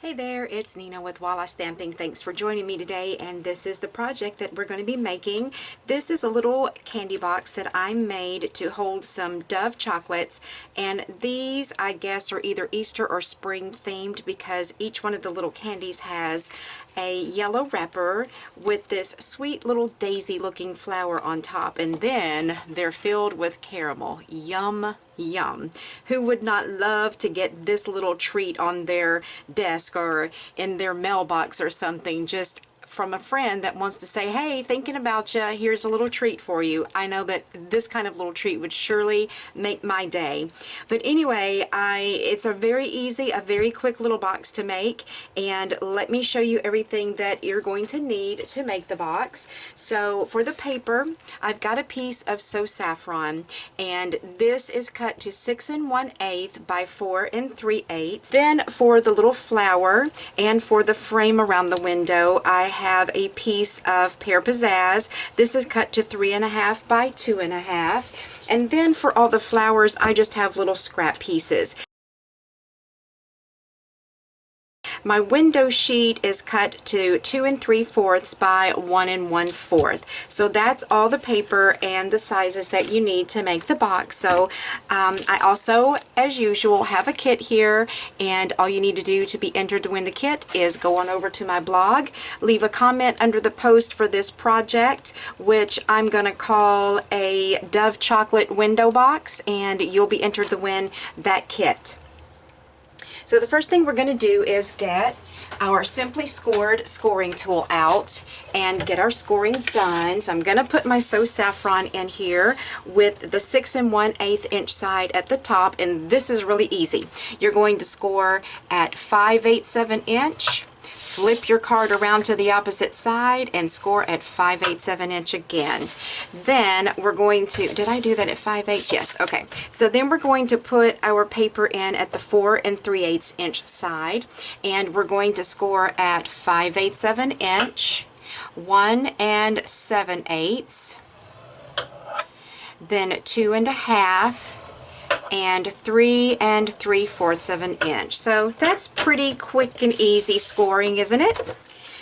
Hey there, it's Nina with Walla Stamping. Thanks for joining me today, and this is the project that we're going to be making. This is a little candy box that I made to hold some Dove chocolates, and these I guess are either Easter or spring themed because each one of the little candies has a yellow wrapper with this sweet little daisy looking flower on top, and then they're filled with caramel. Yum! Yum. Who would not love to get this little treat on their desk or in their mailbox or something, just from a friend that wants to say, hey, thinking about you, here's a little treat for you. I know that this kind of little treat would surely make my day. But anyway, it's a very easy, a very quick little box to make, and let me show you everything that you're going to need to make the box. So for the paper, I've got a piece of So Saffron, and this is cut to 6 1/8 by 4 3/8. Then for the little flower and for the frame around the window, I have a piece of Pear Pizzazz. This is cut to 3 1/2 by 2 1/2. And then for all the flowers, I just have little scrap pieces. My window sheet is cut to 2 3/4 by 1 1/4. So that's all the paper and the sizes that you need to make the box. So I also, as usual, have a kit here, and all you need to do to be entered to win the kit is go on over to my blog, leave a comment under the post for this project, which I'm going to call a Dove Chocolate Window Box, and you'll be entered to win that kit. So the first thing we're going to do is get our Simply Scored scoring tool out and get our scoring done. So I'm going to put my So Saffron in here with the 6 1/8 inch side at the top, and this is really easy. You're going to score at 5/8 inch, flip your card around to the opposite side and score at 5/8 inch again. Then we're going to, did I do that at 5/8? Yes, okay. So then we're going to put our paper in at the 4 3/8 inch side, and we're going to score at 5/8 inch, 1 7/8, then 2 1/2, and 3 3/4 of an inch. So that's pretty quick and easy scoring, isn't it?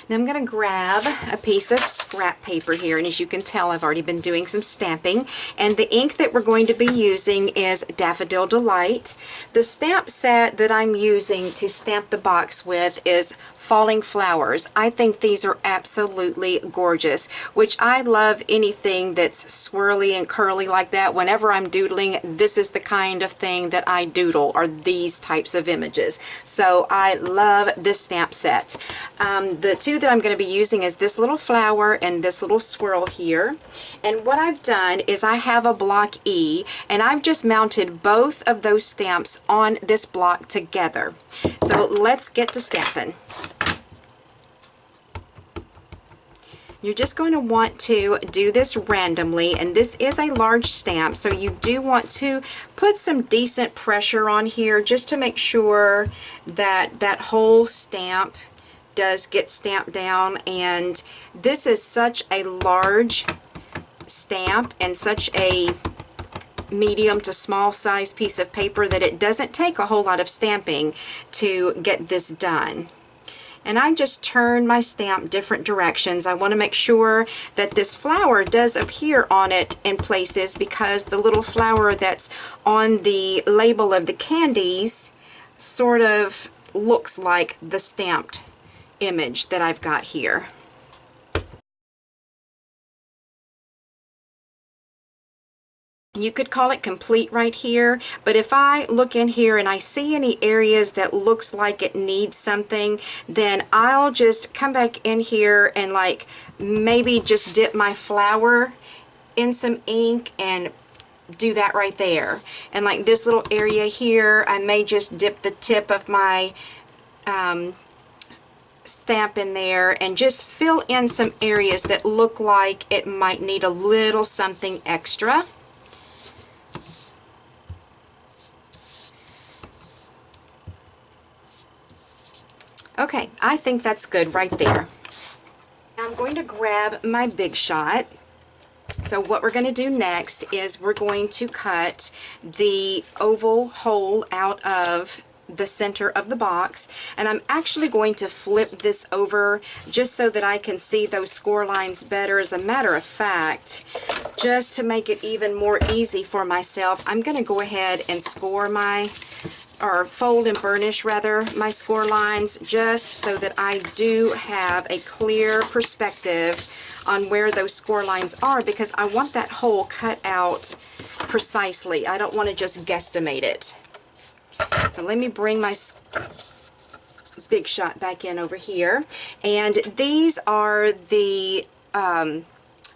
Now I'm going to grab a piece of scrap paper here, and as you can tell, I've already been doing some stamping, and the ink that we're going to be using is Daffodil Delight. The stamp set that I'm using to stamp the box with is Falling Flowers. I think these are absolutely gorgeous, which I love anything that's swirly and curly like that. Whenever I'm doodling, this is the kind of thing that I doodle, are these types of images. So I love this stamp set. The two that I'm going to be using is this little flower and this little swirl here. And what I've done is I have a block E, and I've just mounted both of those stamps on this block together. So let's get to stamping. You're just going to want to do this randomly, and this is a large stamp, so you do want to put some decent pressure on here just to make sure that that whole stamp does get stamped down. And this is such a large stamp and such a medium to small size piece of paper that it doesn't take a whole lot of stamping to get this done. And I just turn my stamp different directions. I want to make sure that this flower does appear on it in places, because the little flower that's on the label of the candies sort of looks like the stamped image that I've got here. You could call it complete right here, but if I look in here and I see any areas that looks like it needs something, then I'll just come back in here and like maybe just dip my flower in some ink and do that right there. And like this little area here, I may just dip the tip of my stamp in there and just fill in some areas that look like it might need a little something extra. Okay, I think that's good right there. Now I'm going to grab my Big Shot. So what we're going to do next is we're going to cut the oval hole out of the center of the box, and I'm actually going to flip this over just so that I can see those score lines better. As a matter of fact, just to make it even more easy for myself, I'm going to go ahead and fold and burnish rather my score lines, just so that I do have a clear perspective on where those score lines are, because I want that hole cut out precisely. I don't want to just guesstimate it. So let me bring my Big Shot back in over here, and these are the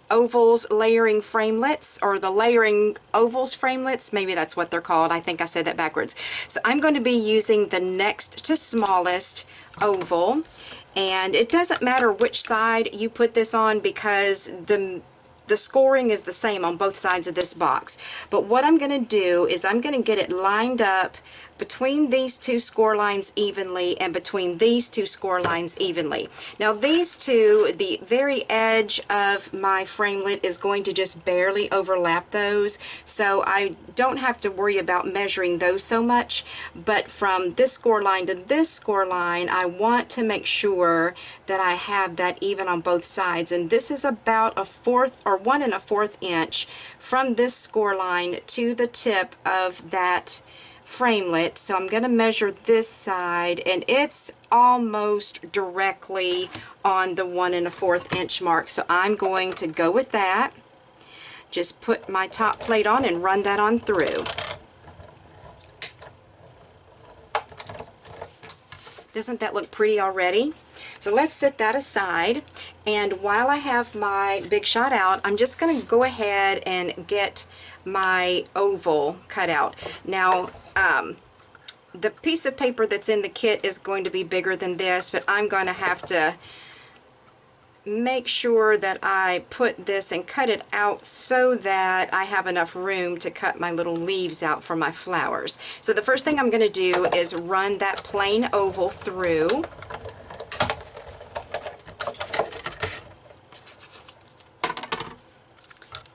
ovals layering framelits, or the layering ovals framelits, maybe that's what they're called. I think I said that backwards. So I'm going to be using the next to smallest oval, and it doesn't matter which side you put this on because the scoring is the same on both sides of this box. But what I'm going to do is I'm going to get it lined up between these two score lines evenly and between these two score lines evenly. Now these two, the very edge of my framelit is going to just barely overlap those, so I don't have to worry about measuring those so much. But from this score line to this score line, I want to make sure that I have that even on both sides, and this is about 1/4 or 1 1/4 inch from this score line to the tip of that framelit. So I'm going to measure this side, and it's almost directly on the 1 1/4 inch mark, so I'm going to go with that. Just put my top plate on and run that on through. Doesn't that look pretty already? So let's set that aside, and while I have my Big Shot out, I'm just going to go ahead and get my oval cut out. Now the piece of paper that's in the kit is going to be bigger than this, but I'm going to have to make sure that I put this and cut it out so that I have enough room to cut my little leaves out for my flowers. So the first thing I'm going to do is run that plain oval through.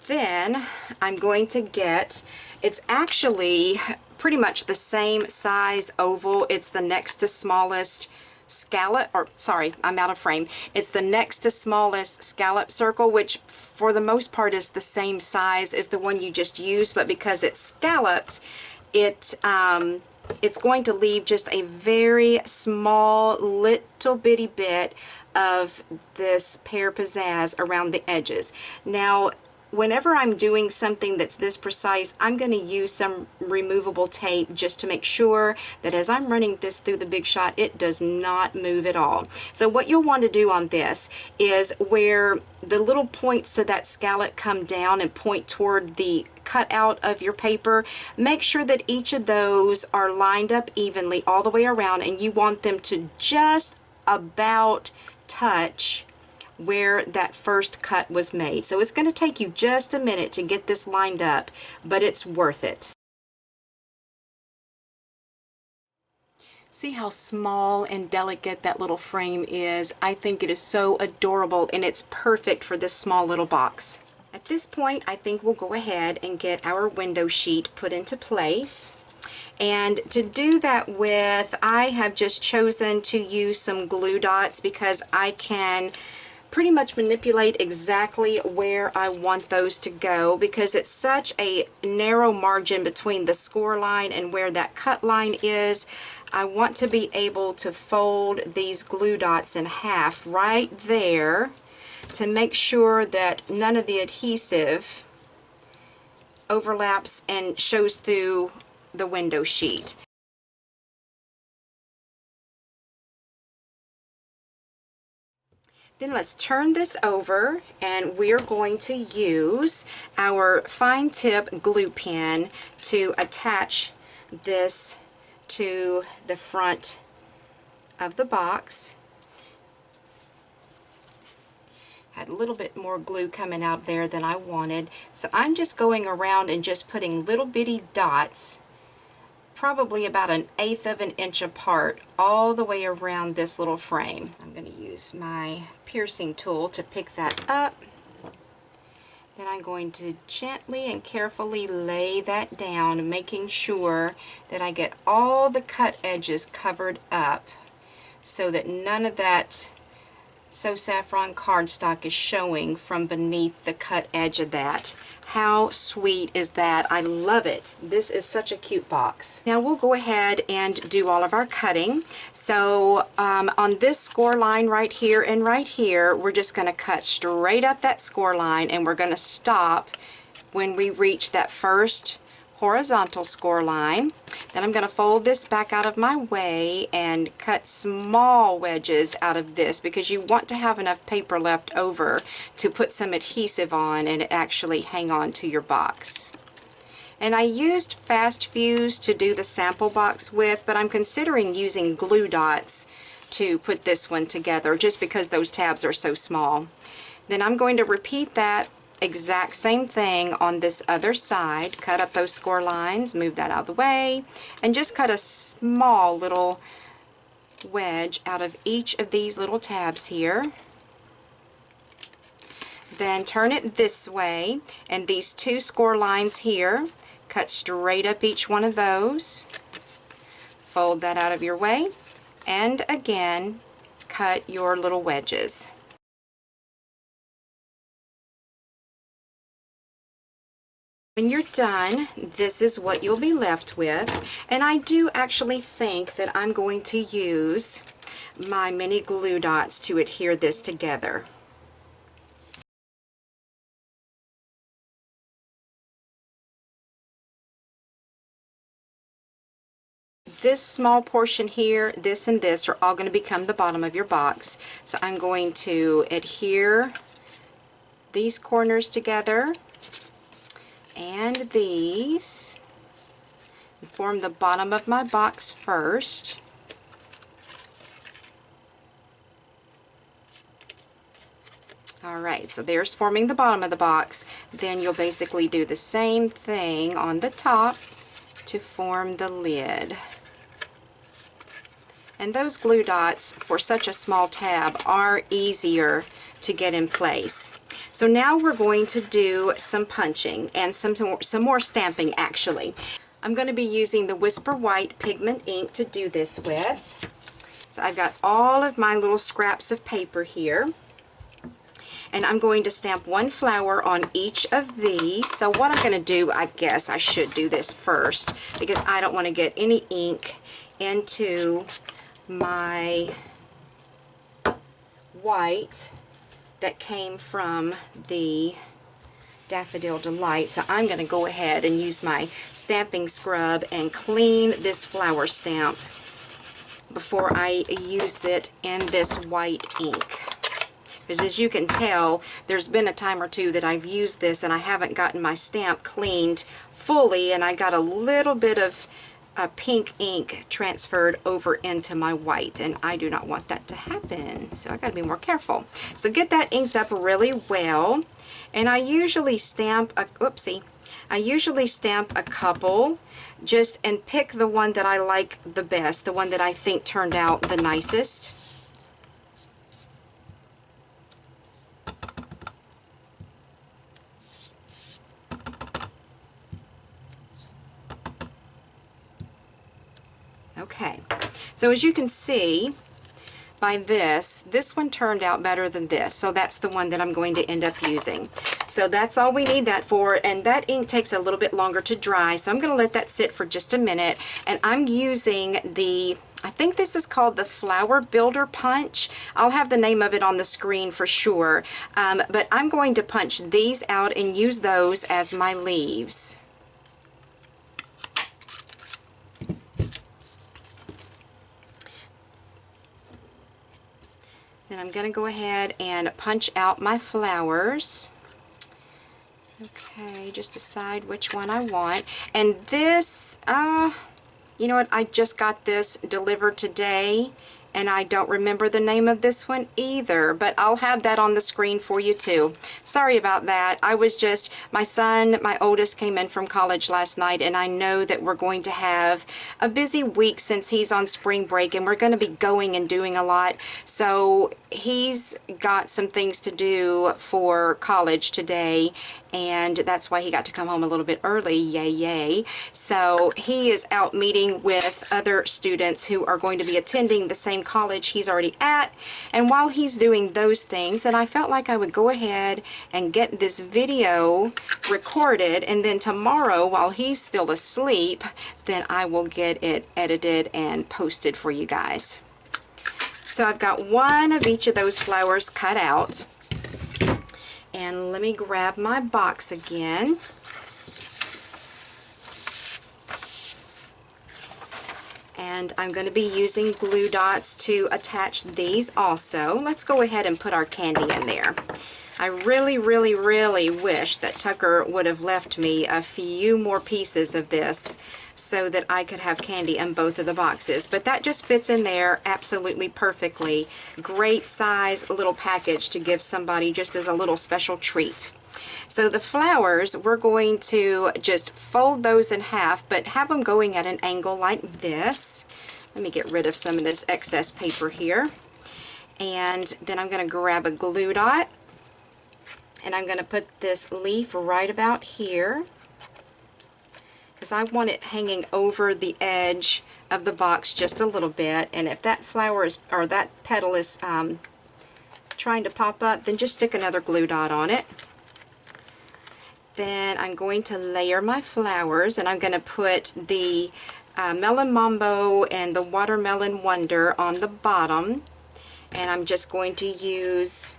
Then I'm going to get, it's actually pretty much the same size oval. It's the next to smallest scallop, or sorry, I'm out of frame. It's the next to smallest scallop circle, which for the most part is the same size as the one you just used, but because it's scalloped, it's going to leave just a very small little bitty bit of this pear pizzazz around the edges. Now whenever I'm doing something that's this precise, I'm going to use some removable tape just to make sure that as I'm running this through the Big Shot, it does not move at all. So what you'll want to do on this is where the little points to that scallop come down and point toward the cutout of your paper, make sure that each of those are lined up evenly all the way around, and you want them to just about touch where that first cut was made. So it's going to take you just a minute to get this lined up, but it's worth it. See how small and delicate that little frame is? I think it is so adorable, and it's perfect for this small little box. At this point, I think we'll go ahead and get our window sheet put into place. And to do that with, I have just chosen to use some glue dots because I can pretty much manipulate exactly where I want those to go, because it's such a narrow margin between the score line and where that cut line is. I want to be able to fold these glue dots in half right there to make sure that none of the adhesive overlaps and shows through the window sheet. Then let's turn this over, and we're going to use our fine tip glue pen to attach this to the front of the box. Had a little bit more glue coming out there than I wanted, so I'm just going around and just putting little bitty dots, probably about 1/8 of an inch apart, all the way around this little frame. I'm going to use my piercing tool to pick that up, Then I'm going to gently and carefully lay that down, making sure that I get all the cut edges covered up so that none of that So Saffron cardstock is showing from beneath the cut edge of that. How sweet is that? I love it. This is such a cute box. Now we'll go ahead and do all of our cutting. So on this score line right here and right here, we're just going to cut straight up that score line, and we're going to stop when we reach that first horizontal score line. Then I'm going to fold this back out of my way and cut small wedges out of this, because you want to have enough paper left over to put some adhesive on and it actually hang on to your box. And I used Fast Fuse to do the sample box with, but I'm considering using glue dots to put this one together just because those tabs are so small. Then I'm going to repeat that exact same thing on this other side. Cut up those score lines, move that out of the way, and just cut a small little wedge out of each of these little tabs here. Then turn it this way, and these two score lines here, cut straight up each one of those. Fold that out of your way, and again cut your little wedges. When you're done, this is what you'll be left with, and I do actually think that I'm going to use my mini glue dots to adhere this together. This small portion here, this and this, are all going to become the bottom of your box. So I'm going to adhere these corners together and these, and form the bottom of my box first. Alright, so there's forming the bottom of the box. Then you'll basically do the same thing on the top to form the lid. And those glue dots for such a small tab are easier to get in place. So now we're going to do some punching and some more stamping actually. I'm going to be using the Whisper White pigment ink to do this with. So I've got all of my little scraps of paper here. And I'm going to stamp one flower on each of these. So what I'm going to do, I guess I should do this first, because I don't want to get any ink into my white that came from the Daffodil Delight. So I'm going to go ahead and use my stamping scrub and clean this flower stamp before I use it in this white ink. Because as you can tell, there's been a time or two that I've used this and I haven't gotten my stamp cleaned fully, and I got a little bit of pink ink transferred over into my white, and I do not want that to happen, so I got to be more careful. So get that inked up really well, and I usually stamp a couple just and pick the one that I like the best, the one that I think turned out the nicest. Okay, so as you can see by this one turned out better than this, so that's the one that I'm going to end up using. So that's all we need that for, and that ink takes a little bit longer to dry, so I'm going to let that sit for just a minute. And I'm using the, I think this is called the Flower Builder Punch. I'll have the name of it on the screen for sure, but I'm going to punch these out and use those as my leaves. Then I'm going to go ahead and punch out my flowers. Okay, just decide which one I want. And this, you know what, I just got this delivered today, and I don't remember the name of this one either, but I'll have that on the screen for you too. Sorry about that. My son, my oldest, came in from college last night, and I know that we're going to have a busy week since he's on spring break, and we're going to be going and doing a lot. So he's got some things to do for college today, and that's why he got to come home a little bit early. Yay, yay. So he is out meeting with other students who are going to be attending the same college he's already at, and while he's doing those things, then I felt like I would go ahead and get this video recorded, and then tomorrow, while he's still asleep, then I will get it edited and posted for you guys. So I've got one of each of those flowers cut out, and let me grab my box again. And I'm going to be using glue dots to attach these also. Let's go ahead and put our candy in there. I really, really, really wish that Tucker would have left me a few more pieces of this so that I could have candy in both of the boxes. But that just fits in there absolutely perfectly. Great size little package to give somebody just as a little special treat. So the flowers, we're going to just fold those in half, but have them going at an angle like this. Let me get rid of some of this excess paper here. And then I'm going to grab a glue dot, and I'm going to put this leaf right about here, because I want it hanging over the edge of the box just a little bit. And if that flower is, or that petal is trying to pop up, then just stick another glue dot on it. Then I'm going to layer my flowers, and I'm going to put the Melon Mambo and the Watermelon Wonder on the bottom, and I'm just going to use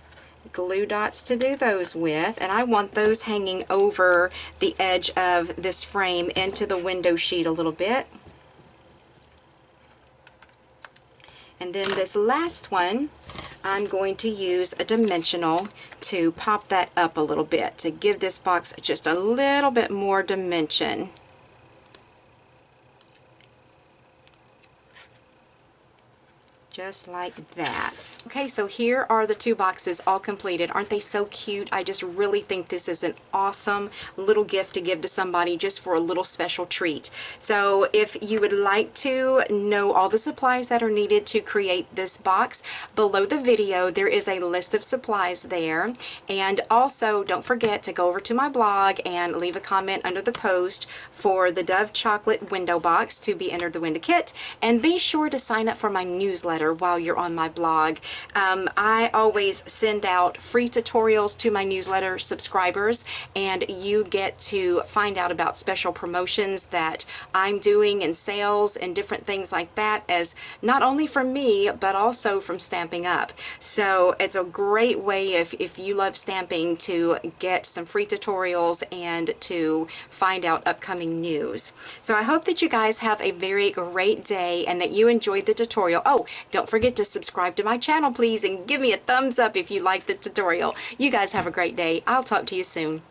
glue dots to do those with, and I want those hanging over the edge of this frame into the window sheet a little bit. And then this last one, I'm going to use a dimensional to pop that up a little bit to give this box just a little bit more dimension. Just like that. Okay, so here are the two boxes all completed. Aren't they so cute? I just really think this is an awesome little gift to give to somebody just for a little special treat. So if you would like to know all the supplies that are needed to create this box, below the video there is a list of supplies there. And also don't forget to go over to my blog and leave a comment under the post for the Dove Chocolate Window Box to be entered the window kit. And be sure to sign up for my newsletter while you're on my blog. I always send out free tutorials to my newsletter subscribers, and you get to find out about special promotions that I'm doing and sales and different things like that, as not only from me but also from Stampin' Up. So it's a great way, if you love stamping, to get some free tutorials and to find out upcoming news. So I hope that you guys have a very great day and that you enjoyed the tutorial. Oh, don't forget to subscribe to my channel, please, and give me a thumbs up if you like the tutorial. You guys have a great day. I'll talk to you soon.